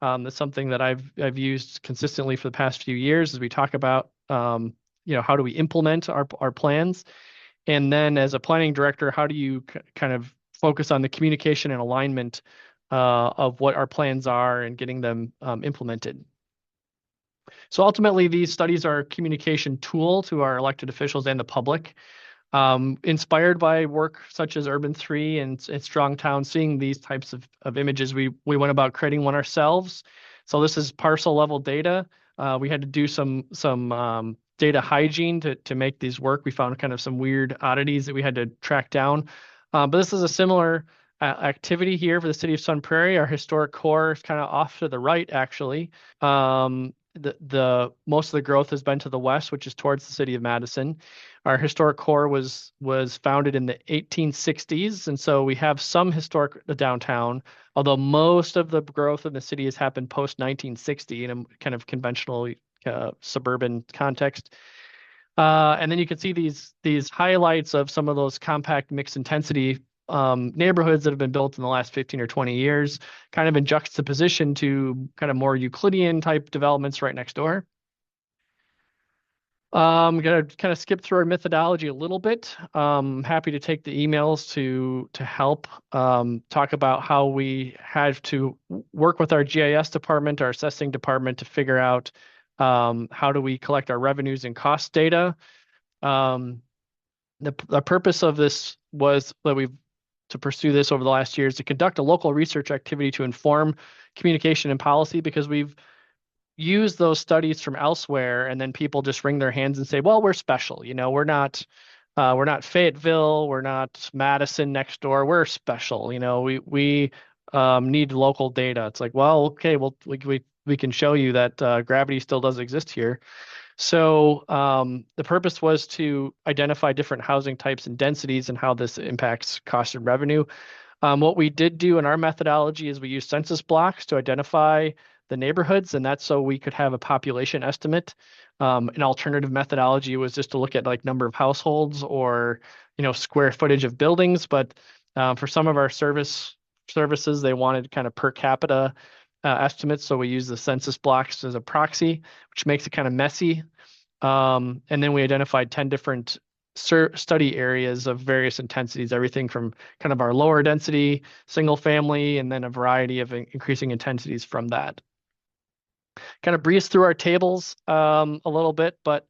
That's something that I've used consistently for the past few years as we talk about how do we implement our plans, and then as a planning director, how do you kind of focus on the communication and alignment of what our plans are and getting them implemented. So ultimately, these studies are a communication tool to our elected officials and the public. Inspired by work such as Urban 3 and Strong Town, seeing these types of images, we went about creating one ourselves. So this is parcel level data. We had to do some data hygiene to make these work. We found kind of some weird oddities that we had to track down. But this is a similar activity here for the City of Sun Prairie. Our historic core is kind of off to the right, actually. The most of the growth has been to the west, which is towards the city of Madison. Our historic core was founded in the 1860s, and so we have some historic downtown, although most of the growth in the city has happened post 1960 in a kind of conventional suburban context. And then you can see these highlights of some of those compact mixed intensity neighborhoods that have been built in the last 15 or 20 years, kind of in juxtaposition to kind of more Euclidean type developments right next door. I'm going to kind of skip through our methodology a little bit. Happy to take the emails to help talk about how we had to work with our GIS department, our assessing department, to figure out how do we collect our revenues and cost data. The purpose of this was that to pursue this over the last years to conduct a local research activity to inform communication and policy, because we've used those studies from elsewhere and then people just wring their hands and say, well, we're special. We're not Fayetteville, we're not Madison next door, we're special. We need local data. It's like, well, okay, well, we can show you that gravity still does exist here. So the purpose was to identify different housing types and densities and how this impacts cost and revenue. What we did do in our methodology is we used census blocks to identify the neighborhoods, and that's so we could have a population estimate. An alternative methodology was just to look at like number of households or square footage of buildings. But for some of our services, they wanted kind of per capita estimates, so we use the census blocks as a proxy, which makes it kind of messy. And then we identified 10 different study areas of various intensities, everything from kind of our lower density, single family, and then a variety of increasing intensities from that. Kind of breeze through our tables a little bit, but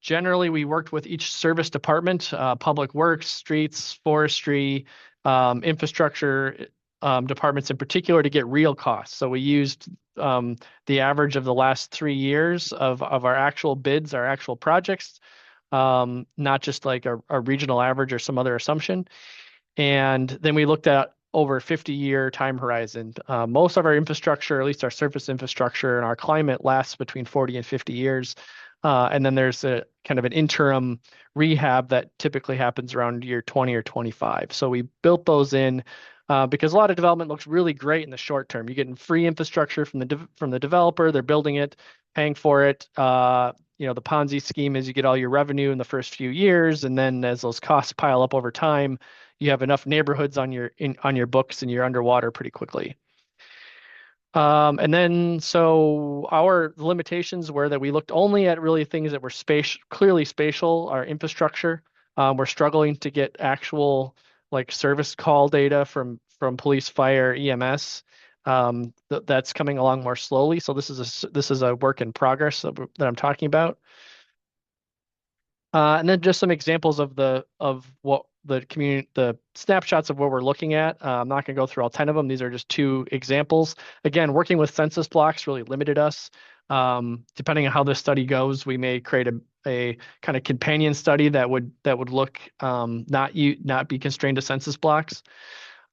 generally we worked with each service department, public works, streets, forestry, infrastructure departments in particular, to get real costs. So we used the average of the last 3 years of our actual bids, our actual projects, not just like a regional average or some other assumption. And then we looked at over a 50-year time horizon. Most of our infrastructure, at least our surface infrastructure and our climate, lasts between 40 and 50 years. And then there's a kind of an interim rehab that typically happens around year 20 or 25. So we built those in because a lot of development looks really great in the short term. You're getting free infrastructure from the developer. They're building it, paying for it. The Ponzi scheme is you get all your revenue in the first few years, and then as those costs pile up over time, you have enough neighborhoods on your books and you're underwater pretty quickly. And then so our limitations were that we looked only at really things that were clearly spatial, our infrastructure. We're struggling to get actual like service call data from police, fire, EMS. That's coming along more slowly. So this is a work in progress that I'm talking about. And then just some examples of what the snapshots of what we're looking at. I'm not going to go through all 10 of them. These are just 2 examples. Again, working with census blocks really limited us. Depending on how this study goes, we may create a kind of companion study that would look not be constrained to census blocks.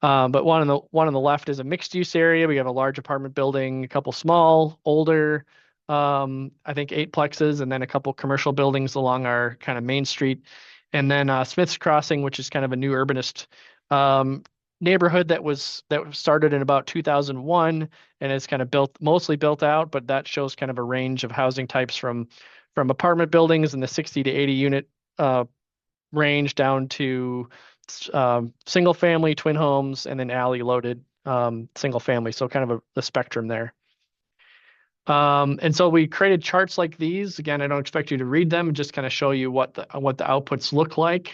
But one on the left is a mixed use area. We have a large apartment building, a couple small, older, I think 8 plexes, and then a couple commercial buildings along our kind of main street. And then Smith's Crossing, which is kind of a new urbanist neighborhood that started in about 2001 and is kind of mostly built out, but that shows kind of a range of housing types from apartment buildings in the 60 to 80 unit range down to single family, twin homes, and then alley loaded single family. So kind of the spectrum there. And so we created charts like these. Again, I don't expect you to read them, just kind of show you what the outputs look like.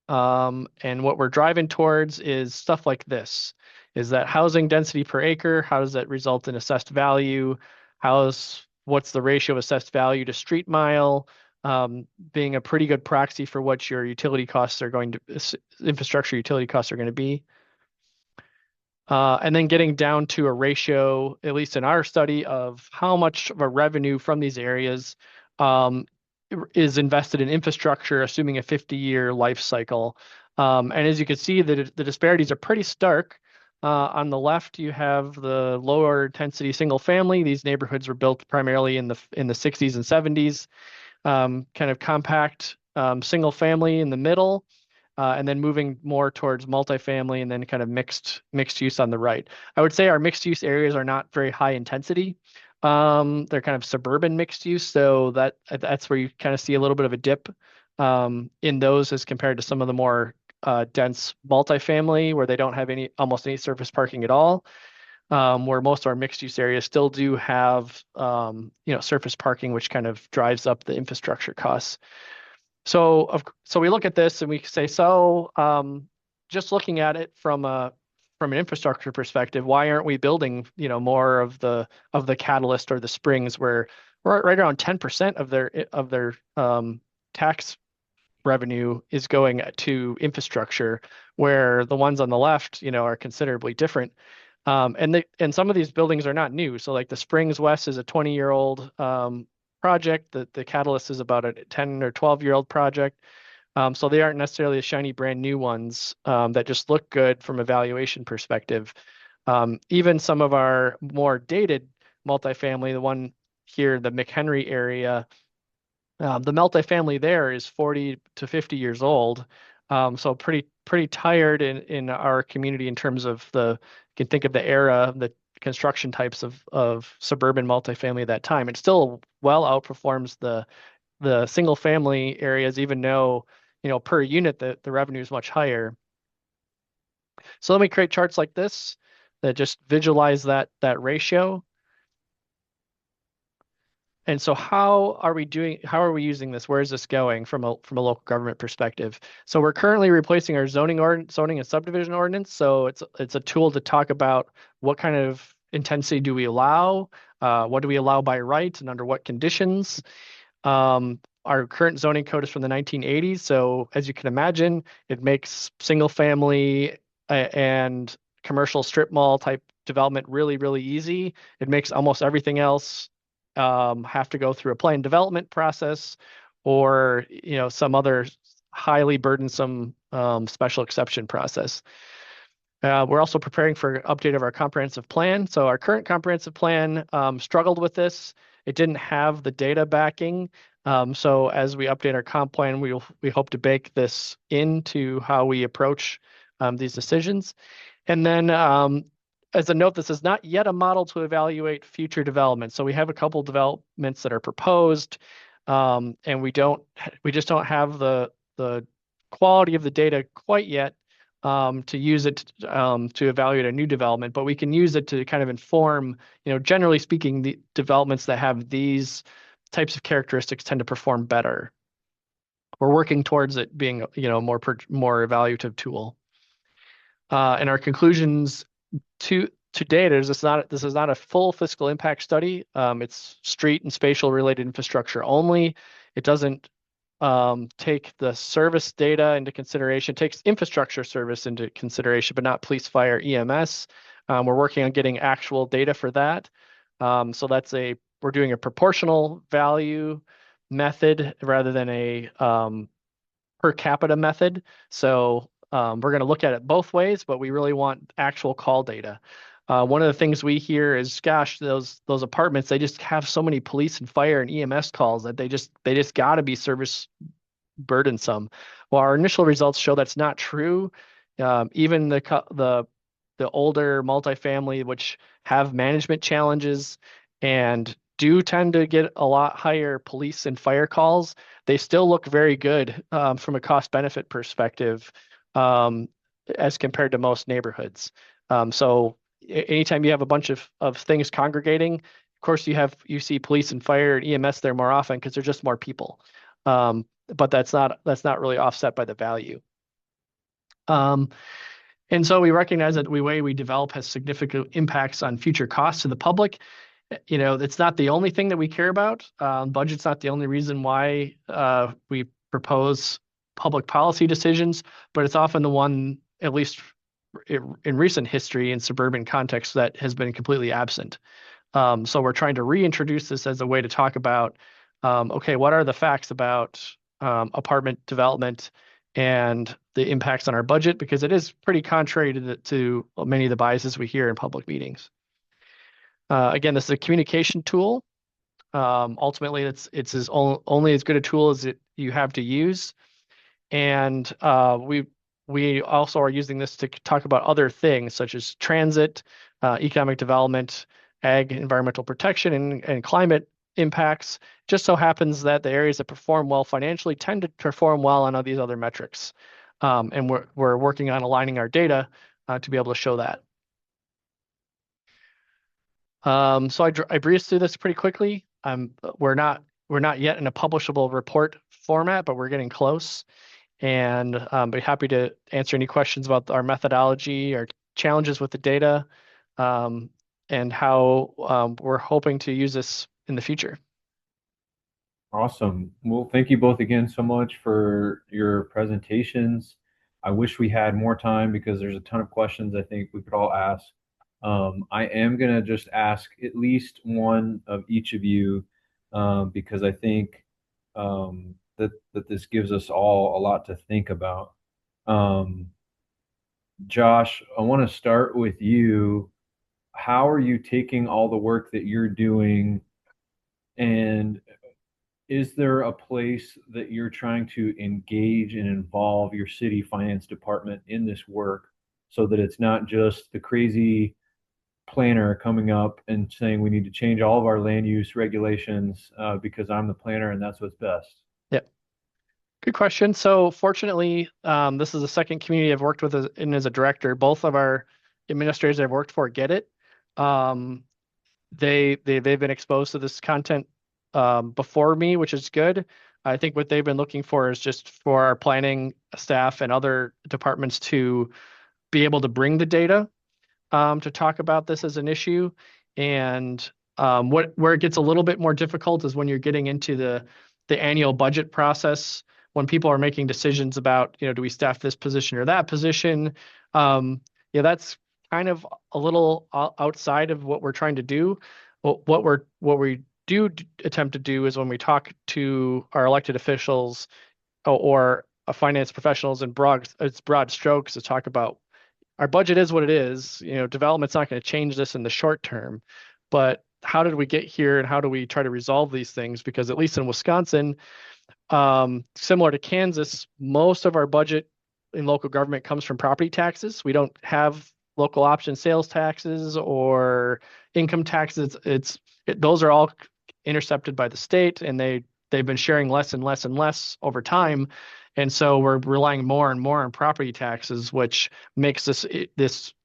And what we're driving towards is stuff like this. Is that housing density per acre? How does that result in assessed value? What's the ratio of assessed value to street mile? Being a pretty good proxy for what your utility costs are going to, infrastructure utility costs are going to be. And then getting down to a ratio, at least in our study, of how much of a revenue from these areas is invested in infrastructure, assuming a 50-year life cycle. And as you can see, the disparities are pretty stark. On the left, you have the lower intensity single family. These neighborhoods were built primarily in the 60s and 70s. Kind of compact single family in the middle. And then moving more towards multifamily and then kind of mixed use on the right. I would say our mixed use areas are not very high intensity. They're kind of suburban mixed use, so that's where you kind of see a little bit of a dip in those as compared to some of the more dense multifamily where they don't have almost any surface parking at all. Where most of our mixed use areas still do have surface parking, which kind of drives up the infrastructure costs. So we look at this and we say, just looking at it from an infrastructure perspective, why aren't we building, more of the catalyst or the springs where we're right around 10% of their tax revenue is going to infrastructure, where the ones on the left, are considerably different. And some of these buildings are not new. So like the Springs West is a 20-year-old project. The Catalyst is about a 10 or 12-year-old project. So they aren't necessarily the shiny brand new ones that just look good from a valuation perspective. Even some of our more dated multifamily, the one here, the McHenry area, the multifamily there is 40 to 50 years old. So pretty tired in our community in terms of you can think of the era, the construction types of suburban multifamily at that time. It still well outperforms the single family areas, even though, per unit, the revenue is much higher. So let me create charts like this that just visualize that ratio. And so how are we using this? Where is this going from a local government perspective? So we're currently replacing our zoning and subdivision ordinance. So it's a tool to talk about what kind of intensity do we allow, what do we allow by right, and under what conditions. Our current zoning code is from the 1980s. So as you can imagine, it makes single family and commercial strip mall type development really, really easy. It makes almost everything else have to go through a plan development process or some other highly burdensome special exception process. We're also preparing for an update of our comprehensive plan. So our current comprehensive plan struggled with this. It didn't have the data backing. So as we update our comp plan, we hope to bake this into how we approach these decisions. And then as a note, this is not yet a model to evaluate future development. So we have a couple developments that are proposed, and we just don't have the quality of the data quite yet to use it to evaluate a new development. But we can use it to kind of inform, generally speaking, the developments that have these types of characteristics tend to perform better. We're working towards it being, more evaluative tool. And our conclusions to date is this is not a full fiscal impact study. It's street and spatial related infrastructure only. It doesn't take the service data into consideration. It takes infrastructure service into consideration, but not police, fire, EMS. We're working on getting actual data for that. So we're doing a proportional value method rather than a per capita method. So we're going to look at it both ways, but we really want actual call data. One of the things we hear is, gosh, those apartments, they just have so many police and fire and EMS calls that they just got to be service burdensome. Well, our initial results show that's not true. Even the older multifamily, which have management challenges and do tend to get a lot higher police and fire calls, they still look very good from a cost benefit perspective um, as compared to most neighborhoods. So anytime you have a bunch of things congregating, of course you see police and fire and EMS there more often because there's just more people. But that's not really offset by the value. And so we recognize that the way we develop has significant impacts on future costs to the public. It's not the only thing that we care about. Budget's not the only reason why we propose public policy decisions, but it's often the one, at least in recent history in suburban context, that has been completely absent. So we're trying to reintroduce this as a way to talk about, okay, what are the facts about apartment development and the impacts on our budget? Because it is pretty contrary to many of the biases we hear in public meetings. Again, this is a communication tool. Ultimately, it's only as good a tool as you have to use. And we also are using this to talk about other things such as transit, economic development, ag, environmental protection, and climate impacts. Just so happens that the areas that perform well financially tend to perform well on all these other metrics. And we're working on aligning our data to be able to show that. So I breezed through this pretty quickly. We're not yet in a publishable report format, but we're getting close. And be happy to answer any questions about our methodology, our challenges with the data, and how we're hoping to use this in the future. Awesome. Well, thank you both again so much for your presentations. I wish we had more time because there's a ton of questions I think we could all ask. I am going to just ask at least one of each of you because I think that this gives us all a lot to think about. Josh, I want to start with you. How are you taking all the work that you're doing, and is there a place that you're trying to engage and involve your city finance department in this work so that it's not just the crazy planner coming up and saying we need to change all of our land use regulations because I'm the planner and that's what's best? Yep. Good question. So fortunately, this is the second community I've worked with as a director. Both of our administrators I've worked for get it. They've been exposed to this content before me, which is good. I think what they've been looking for is just for our planning staff and other departments to be able to bring the data to talk about this as an issue. And where it gets a little bit more difficult is when you're getting into the annual budget process, when people are making decisions about, do we staff this position or that position? That's kind of a little outside of what we're trying to do. What we do attempt to do is when we talk to our elected officials or finance professionals in broad strokes to talk about our budget is what it is. Development's not going to change this in the short term, but how did we get here and how do we try to resolve these things? Because at least in Wisconsin, similar to Kansas, most of our budget in local government comes from property taxes. We don't have local option sales taxes or income taxes. Those are all intercepted by the state, and they've been sharing less and less and less over time. And so we're relying more and more on property taxes, which makes this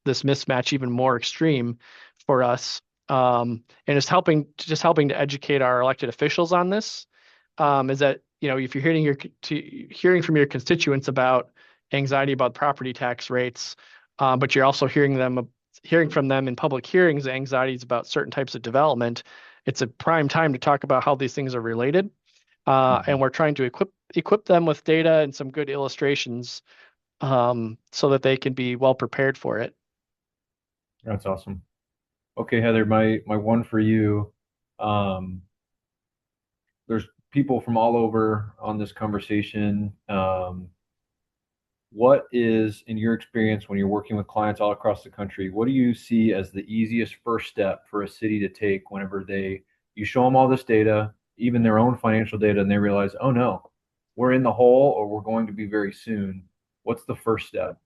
mismatch even more extreme for us. And it's helping to educate our elected officials on this. Is that if you're hearing from your constituents about anxiety about property tax rates, but you're also hearing from them in public hearings anxieties about certain types of development, it's a prime time to talk about how these things are related. And we're trying to equip them with data and some good illustrations so that they can be well prepared for it. That's awesome. Okay, Heather, my one for you. There's people from all over on this conversation. What is, in your experience, when you're working with clients all across the country, what do you see as the easiest first step for a city to take whenever you show them all this data, even their own financial data, and they realize, oh no, we're in the hole or we're going to be very soon? What's the first step?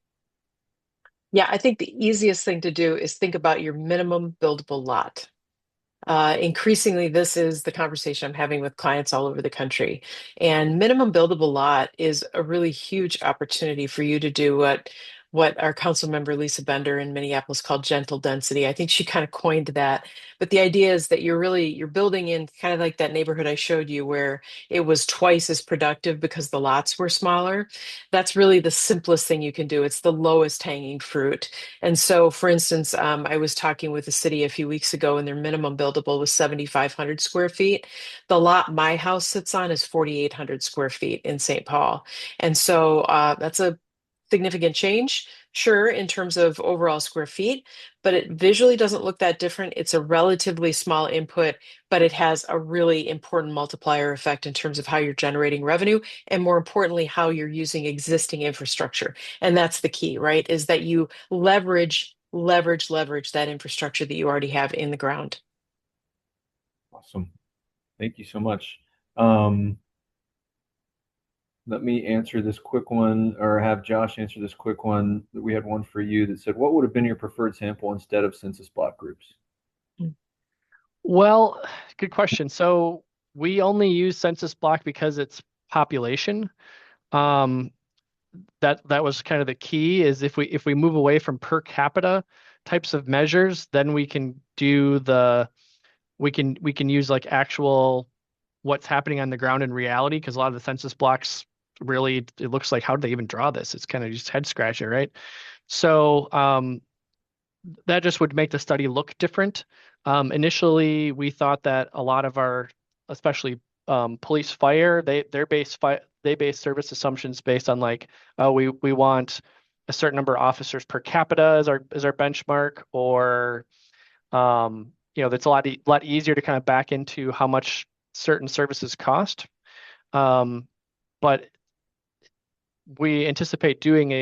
Yeah, I think the easiest thing to do is think about your minimum buildable lot. Increasingly, this is the conversation I'm having with clients all over the country. And minimum buildable lot is a really huge opportunity for you to do what our council member Lisa Bender in Minneapolis called gentle density. I think she kind of coined that. But the idea is that you're building in kind of like that neighborhood I showed you where it was twice as productive because the lots were smaller. That's really the simplest thing you can do. It's the lowest hanging fruit. And so, for instance, I was talking with the city a few weeks ago, and their minimum buildable was 7,500 square feet. The lot my house sits on is 4,800 square feet in St. Paul. And so that's a significant change, sure, in terms of overall square feet, but it visually doesn't look that different. It's a relatively small input, but it has a really important multiplier effect in terms of how you're generating revenue, and more importantly, how you're using existing infrastructure. And that's the key, right? Is that you leverage that infrastructure that you already have in the ground. Awesome. Thank you so much. Um, Let me answer this quick one, or have Josh answer this quick one. We had one for you that said, what would have been your preferred sample instead of census block groups? Well, good question. So we only use census block because it's population. Um, that was kind of the key is if we move away from per capita types of measures, then we can use like actual what's happening on the ground in reality, because a lot of the census blocks really, it looks like, how did they even draw this? It's kind of just head scratcher, right? So that just would make the study look different. Initially, we thought that a lot of our, especially police fire, they base service assumptions based on like, oh, we want a certain number of officers per capita as our benchmark, or that's a lot easier to kind of back into how much certain services cost. But we anticipate doing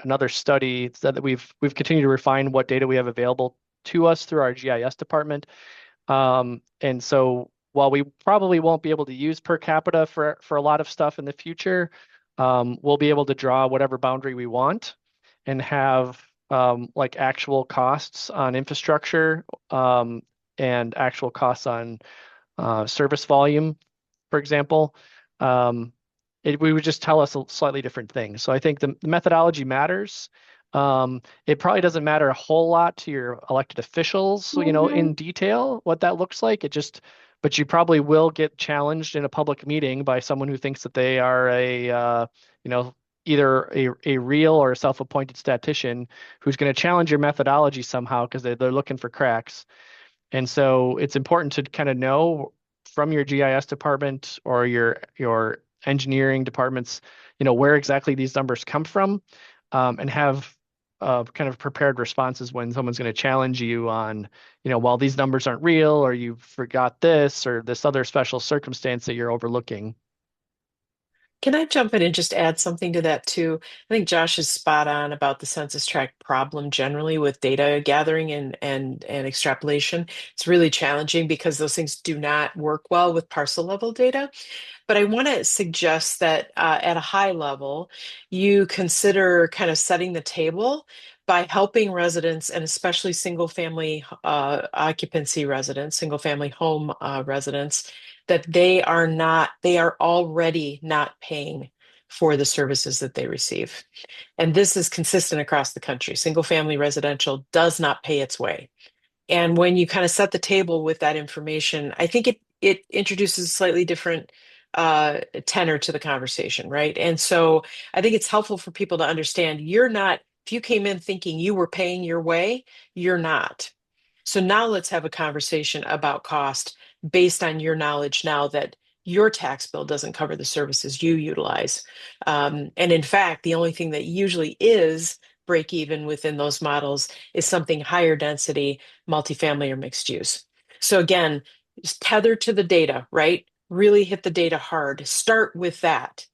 another study so that we've continued to refine what data we have available to us through our GIS department. And so while we probably won't be able to use per capita for a lot of stuff in the future, we'll be able to draw whatever boundary we want and have like actual costs on infrastructure, and actual costs on service volume, for example. We would just tell us a slightly different thing. So I think the methodology matters. It probably doesn't matter a whole lot to your elected officials, so, in detail what that looks like. But you probably will get challenged in a public meeting by someone who thinks that they are either a real or a self-appointed statistician who's going to challenge your methodology somehow because they're looking for cracks. And so it's important to kind of know from your GIS department or your engineering departments, where exactly these numbers come from, and have kind of prepared responses when someone's going to challenge you on, well, these numbers aren't real, or you forgot this or this other special circumstance that you're overlooking. Can I jump in and just add something to that too? I think Josh is spot on about the census tract problem generally with data gathering and extrapolation. It's really challenging because those things do not work well with parcel level data. But I want to suggest that at a high level, you consider kind of setting the table by helping residents, and especially single family occupancy residents, single family home residents, that they are already not paying for the services that they receive. And this is consistent across the country. Single family residential does not pay its way. And when you kind of set the table with that information, I think it introduces a slightly different tenor to the conversation, right? And so I think it's helpful for people to understand if you came in thinking you were paying your way, you're not. So now let's have a conversation about cost based on your knowledge now that your tax bill doesn't cover the services you utilize. And in fact, the only thing that usually is break even within those models is something higher density, multifamily or mixed use. So again, just tether to the data, right? Really hit the data hard. Start with that.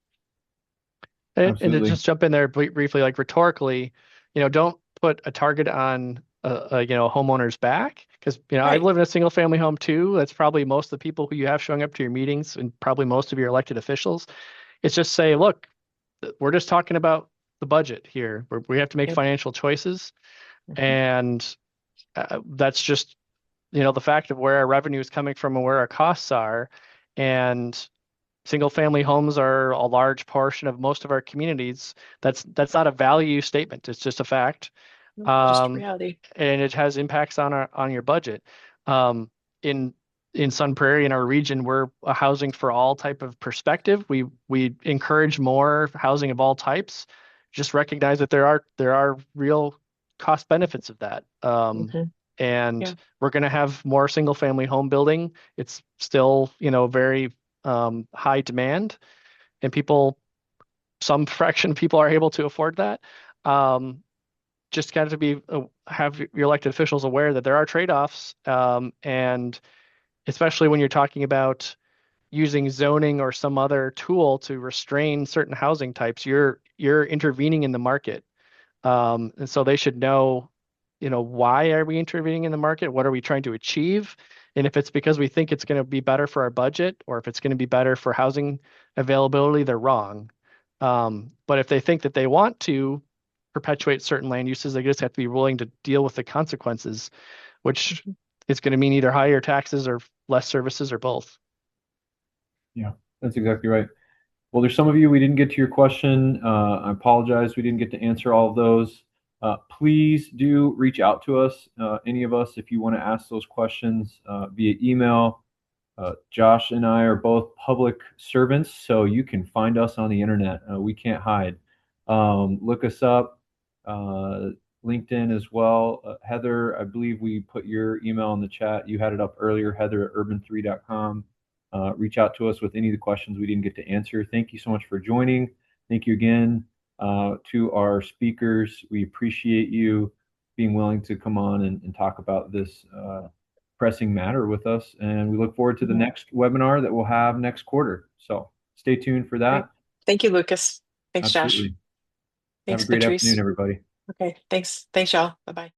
And to Absolutely. just jump in there briefly, like rhetorically, don't put a target on a homeowner's back, because I Right. live in a single family home too. That's probably most of the people who you have showing up to your meetings, and probably most of your elected officials. It's just say, look, we're just talking about the budget here. We have to make Yep. financial choices, Mhm. and that's just the fact of where our revenue is coming from and where our costs are, and single family homes are a large portion of most of our communities. That's not a value statement. It's just a fact. Just Um, reality. and it has impacts on your budget. Um, in Sun Prairie, in our region, we're a housing for all type of perspective. We encourage more housing of all types. Just recognize that there are real cost benefits of that. Hmm. And Yeah. we're going to have more single family home building. It's still, very high demand, and some fraction of people are able to afford that. Um, just got to be have your elected officials aware that there are trade-offs, and especially when you're talking about using zoning or some other tool to restrain certain housing types, you're intervening in the market. And so they should know, why are we intervening in the market? What are we trying to achieve? And if it's because we think it's going to be better for our budget, or if it's going to be better for housing availability, they're wrong. But if they think that they want to perpetuate certain land uses, they just have to be willing to deal with the consequences, which is going to mean either higher taxes or less services or both. Yeah, that's exactly right. Well, there's some of you we didn't get to your question. I apologize. We didn't get to answer all of those. Please do reach out to us, any of us, if you want to ask those questions via email. Josh and I are both public servants, so you can find us on the internet. We can't hide. Look us up, uh, LinkedIn as well. Heather, I believe we put your email in the chat. You had it up earlier, heather@urban3.com. Reach out to us with any of the questions we didn't get to answer. Thank you so much for joining. Thank you again to our speakers. We appreciate you being willing to come on and talk about this pressing matter with us. And we look forward to the next webinar that we'll have next quarter. So stay tuned for Great. that. Thank you, Lucas. Thanks, Josh. Absolutely. Have a Thanks, great afternoon, Patrice. everybody. Okay. Thanks. Thanks, y'all. Bye-bye.